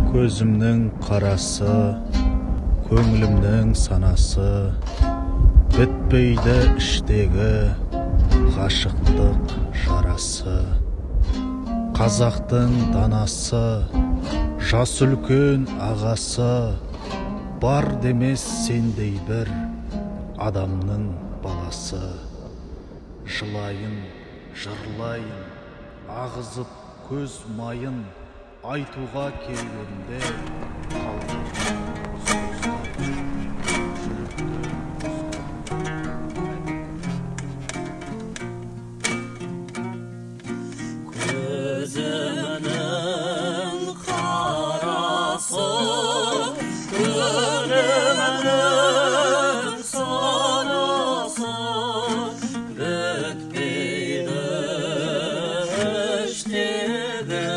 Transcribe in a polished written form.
Көзімнің қарасы, көңілімнің санасы, бітпейді іштегі ғашықтық жарасы. Қазақтың данасы, жас үлкен ағасы, бар демес сендей бір адамның баласы. Жылайын, жырлайын, ағызып көз майын, айтуға келгенде көзімнің қарасы, көңілімнің санасы, бітпейді іштегі